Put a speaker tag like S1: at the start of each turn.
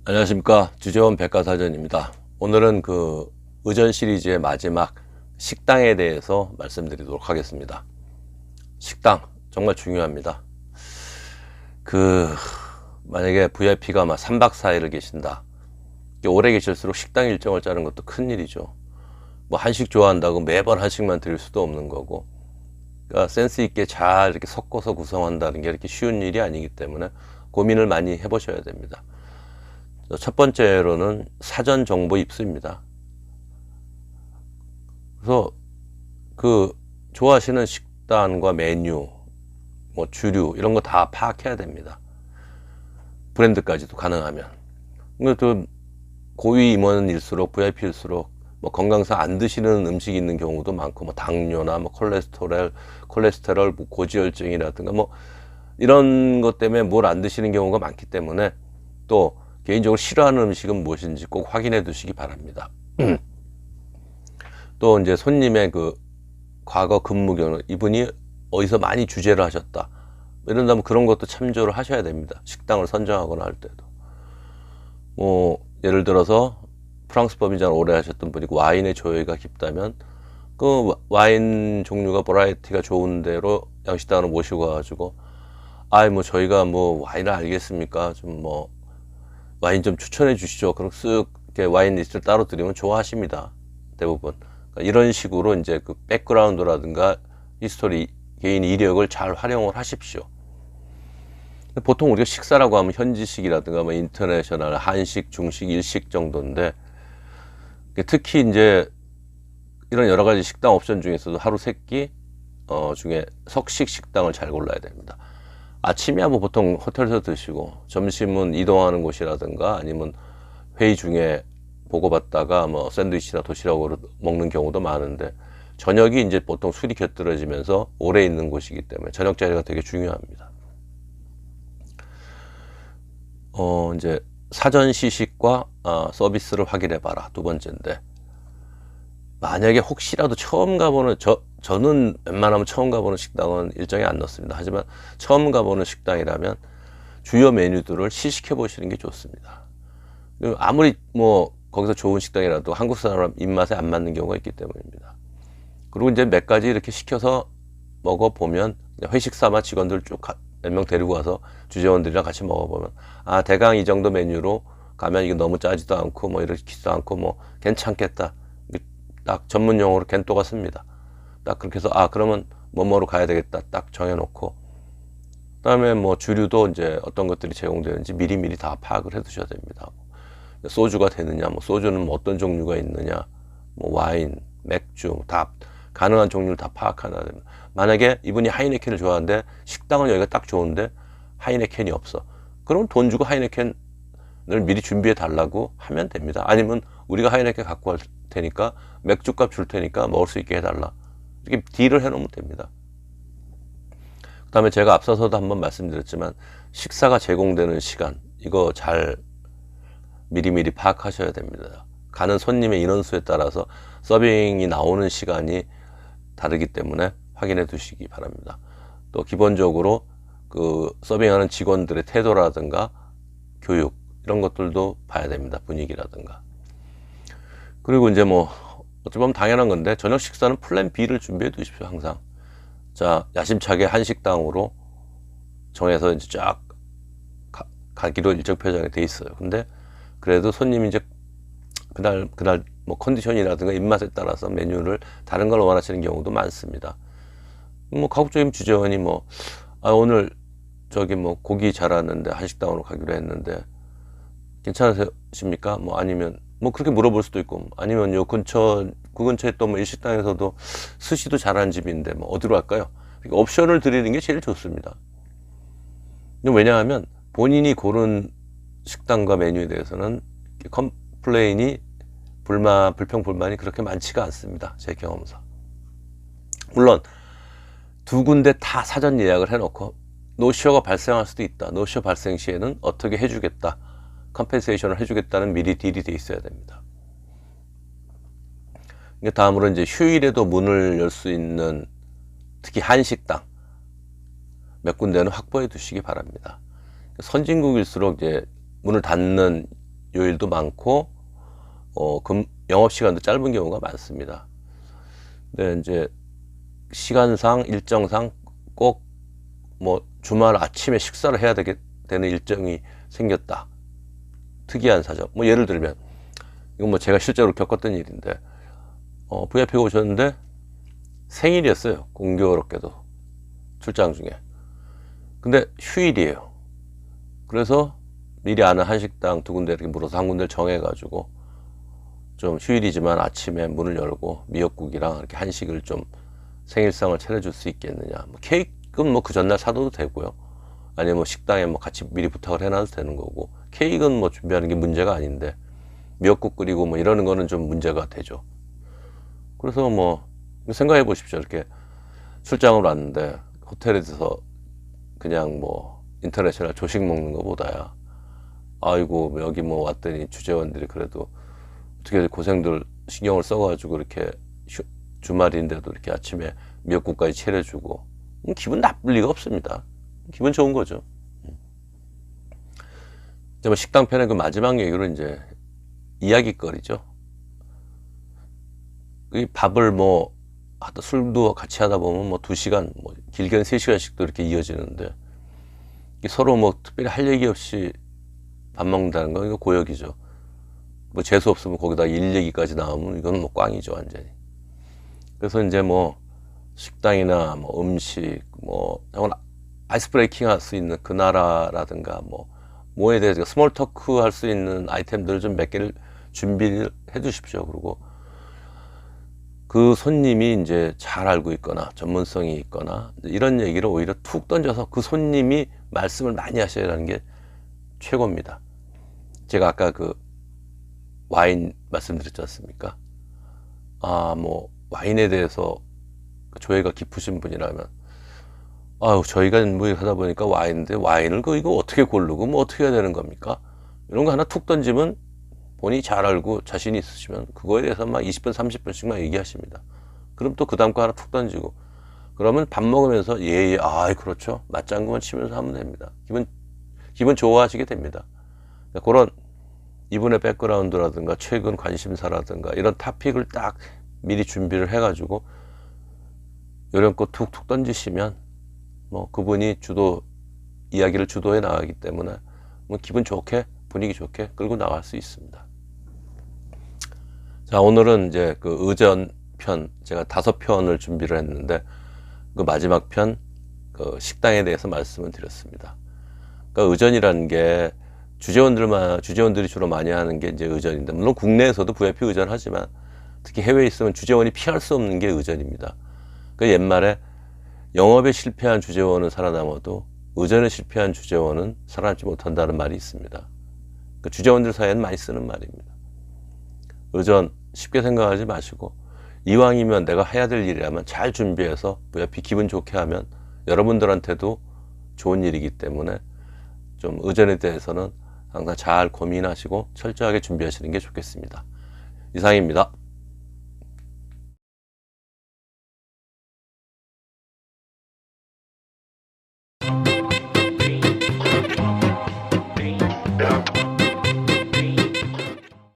S1: 안녕하십니까, 주재원 백과사전입니다. 오늘은 그 의전 시리즈의 마지막 식당에 대해서 말씀드리도록 하겠습니다. 식당 정말 중요합니다. 만약에 VIP가 막 3박 4일을 계신다, 오래 계실수록 식당 일정을 짜는 것도 큰일이죠. 뭐 한식 좋아한다고 매번 한식만 드릴 수도 없는 거고, 그러니까 센스 있게 잘 이렇게 섞어서 구성한다는 게 이렇게 쉬운 일이 아니기 때문에 고민을 많이 해보셔야 됩니다. 첫 번째로는 사전 정보 입수입니다. 그래서 좋아하시는 식단과 메뉴, 뭐 주류 이런 거 다 파악해야 됩니다. 브랜드까지도 가능하면. 또 고위 임원일수록 VIP일수록 뭐 건강상 안 드시는 음식이 있는 경우도 많고, 뭐 당뇨나 뭐 콜레스테롤, 뭐 고지혈증이라든가 뭐 이런 것 때문에 뭘 안 드시는 경우가 많기 때문에, 또 개인적으로 싫어하는 음식은 무엇인지 꼭 확인해 두시기 바랍니다. 또 이제 손님의 과거 근무 경로, 이분이 어디서 많이 주재를 하셨다, 이런다면 그런 것도 참조를 하셔야 됩니다. 식당을 선정하거나 할 때도. 뭐 예를 들어서 프랑스 법인장을 오래 하셨던 분이 와인의 조예가 깊다면 그 와인 종류가 버라이티가 좋은 대로 양식당으로 모시고 와가지고, 뭐 저희가 뭐 와인을 알겠습니까? 좀 뭐 와인 좀 추천해 주시죠. 그럼 쓱 이렇게 와인 리스트를 따로 드리면 좋아하십니다, 대부분. 그러니까 이런 식으로 이제 그 백그라운드라든가 히스토리, 개인 이력을 잘 활용을 하십시오. 보통 우리가 식사라고 하면 현지식이라든가 뭐 인터내셔널, 한식, 중식, 일식 정도인데, 특히 이제 이런 여러 가지 식당 옵션 중에서도 하루 세끼 중에 석식 식당을 잘 골라야 됩니다. 아침이야 뭐 보통 호텔에서 드시고, 점심은 이동하는 곳이라든가 아니면 회의 중에 보고받다가 뭐 샌드위치나 도시락으로 먹는 경우도 많은데, 저녁이 이제 보통 술이 곁들여지면서 오래 있는 곳이기 때문에 저녁 자리가 되게 중요합니다. 이제 사전 시식과 서비스를 확인해 봐라, 두 번째인데, 만약에 혹시라도 처음 가보는, 저는 웬만하면 처음 가보는 식당은 일정에 안 넣습니다. 하지만 처음 가보는 식당이라면 주요 메뉴들을 시식해 보시는 게 좋습니다. 아무리 뭐 거기서 좋은 식당이라도 한국 사람 입맛에 안 맞는 경우가 있기 때문입니다. 그리고 이제 몇 가지 이렇게 시켜서 먹어보면, 회식 삼아 직원들 쭉 몇 명 데리고 와서 주재원들이랑 같이 먹어보면, 대강 이 정도 메뉴로 가면 이게 너무 짜지도 않고 뭐 이렇지도 않고 뭐 괜찮겠다, 딱 전문 용어로 겐또가 씁니다. 딱 그렇게 해서 그러면 뭐뭐로 가야 되겠다 딱 정해놓고, 그다음에 뭐 주류도 이제 어떤 것들이 제공되는지 미리미리 다 파악을 해 두셔야 됩니다. 소주가 되느냐, 뭐 소주는 뭐 어떤 종류가 있느냐, 뭐 와인, 맥주 다 가능한 종류를 다 파악하셔야 됩니다. 만약에 이분이 하이네켄을 좋아하는데 식당은 여기가 딱 좋은데 하이네켄이 없어, 그럼 돈 주고 하이네켄을 미리 준비해 달라고 하면 됩니다. 아니면 우리가 하이네켄 갖고 갈 테니까 맥주값 줄 테니까 먹을 수 있게 해달라, 이렇게 딜을 해놓으면 됩니다. 그 다음에 제가 앞서서도 한번 말씀드렸지만, 식사가 제공되는 시간, 이거 잘 미리미리 파악하셔야 됩니다. 가는 손님의 인원수에 따라서 서빙이 나오는 시간이 다르기 때문에 확인해 두시기 바랍니다. 또 기본적으로 서빙하는 직원들의 태도라든가 교육, 이런 것들도 봐야 됩니다. 분위기라든가. 그리고 이제 뭐 어찌 보면 당연한 건데, 저녁 식사는 플랜 B를 준비해 두십시오. 항상 야심차게 한식당으로 정해서 이제 쫙 가기로 일정 표정이 돼 있어요. 근데 그래도 손님이 이제 그날 뭐 컨디션이라든가 입맛에 따라서 메뉴를 다른 걸 원하시는 경우도 많습니다. 뭐 가급적이면 주재원이 오늘 뭐 고기 잘하는데 한식당으로 가기로 했는데 괜찮으십니까? 뭐 아니면 뭐 그렇게 물어볼 수도 있고, 아니면 그 근처에 또 뭐 일식당에서도 스시도 잘하는 집인데 뭐 어디로 갈까요? 옵션을 드리는 게 제일 좋습니다. 왜냐하면 본인이 고른 식당과 메뉴에 대해서는 컴플레인이 불평 불만이 그렇게 많지가 않습니다, 제 경험상. 물론 두 군데 다 사전 예약을 해놓고 노쇼가 발생할 수도 있다, 노쇼 발생 시에는 어떻게 해주겠다, 컴펜세이션을 해주겠다는 미리 딜이 돼 있어야 됩니다. 다음으로 이제 휴일에도 문을 열 수 있는, 특히 한식당, 몇 군데는 확보해 두시기 바랍니다. 선진국일수록 이제 문을 닫는 요일도 많고, 영업시간도 짧은 경우가 많습니다. 근데 이제 시간상, 일정상 꼭 뭐 주말 아침에 식사를 해야 되는 일정이 생겼다. 특이한 사정. 뭐 예를 들면, 이건 뭐 제가 실제로 겪었던 일인데, VIP가 오셨는데 생일이었어요. 공교롭게도. 출장 중에. 근데 휴일이에요. 그래서 미리 아는 한식당 두 군데 이렇게 물어서 한 군데를 정해가지고 좀 휴일이지만 아침에 문을 열고 미역국이랑 이렇게 한식을 좀 생일상을 차려줄 수 있겠느냐. 뭐 케이크는 뭐 그 전날 사둬도 되고요. 아니면 뭐 식당에 뭐 같이 미리 부탁을 해놔도 되는 거고, 케이크는 뭐 준비하는 게 문제가 아닌데 미역국 끓이고 뭐 이러는 거는 좀 문제가 되죠. 그래서 뭐 생각해 보십시오. 이렇게 출장을 왔는데 호텔에서 그냥 뭐 인터내셔널 조식 먹는 것보다야, 아이고 여기 뭐 왔더니 주재원들이 그래도 어떻게 고생들 신경을 써가지고 이렇게 주말인데도 이렇게 아침에 미역국까지 차려주고, 기분 나쁠 리가 없습니다. 기분 좋은 거죠. 이제 뭐 식당 편의 그 마지막 얘기로 이제 이야기거리죠. 이 밥을 뭐 술도 같이 하다 보면 뭐 2시간, 뭐 길게는 3시간씩도 이렇게 이어지는데, 서로 뭐 특별히 할 얘기 없이 밥 먹는다는 건 이거 고역이죠. 뭐 재수 없으면 거기다 일 얘기까지 나오면 이건 뭐 꽝이죠, 완전히. 그래서 이제 뭐 식당이나 뭐 음식, 뭐 아이스 브레이킹 할 수 있는 그 나라라든가 뭐에 대해서 스몰 토크 할 수 있는 아이템들을 좀 몇 개를 준비를 해 두십시오. 그리고 그 손님이 이제 잘 알고 있거나 전문성이 있거나 이런 얘기를 오히려 툭 던져서 그 손님이 말씀을 많이 하셔야 하는 게 최고입니다. 제가 아까 그 와인 말씀드렸지 않습니까? 뭐 와인에 대해서 조예가 깊으신 분이라면, 저희가 뭐 하다 보니까 와인인데 와인을 이거 어떻게 고르고 뭐 어떻게 해야 되는 겁니까? 이런 거 하나 툭 던지면 본인이 잘 알고 자신이 있으시면 그거에 대해서 막 20분 30분씩만 얘기하십니다. 그럼 또 그 다음 거 하나 툭 던지고, 그러면 밥 먹으면서 예, 그렇죠, 맞장구만 치면서 하면 됩니다. 기분 좋아하시게 됩니다. 그런 이분의 백그라운드라든가 최근 관심사라든가 이런 토픽을 딱 미리 준비를 해가지고 요령껏 툭툭 던지시면 뭐 그분이 이야기를 주도해 나가기 때문에 뭐 기분 좋게, 분위기 좋게 끌고 나갈 수 있습니다. 자, 오늘은 이제 그 의전 편, 제가 5편을 준비를 했는데 그 마지막 편, 그 식당에 대해서 말씀을 드렸습니다. 그러니까 의전이라는 게 주재원들이 주로 많이 하는 게 이제 의전인데, 물론 국내에서도 VIP 의전 하지만 특히 해외에 있으면 주재원이 피할 수 없는 게 의전입니다. 그 옛말에 영업에 실패한 주재원은 살아남아도 의전에 실패한 주재원은 살아남지 못한다는 말이 있습니다. 그 주재원들 사이에는 많이 쓰는 말입니다. 의전 쉽게 생각하지 마시고, 이왕이면 내가 해야 될 일이라면 잘 준비해서 VIP 기분 좋게 하면 여러분들한테도 좋은 일이기 때문에 좀 의전에 대해서는 항상 잘 고민하시고 철저하게 준비하시는 게 좋겠습니다. 이상입니다.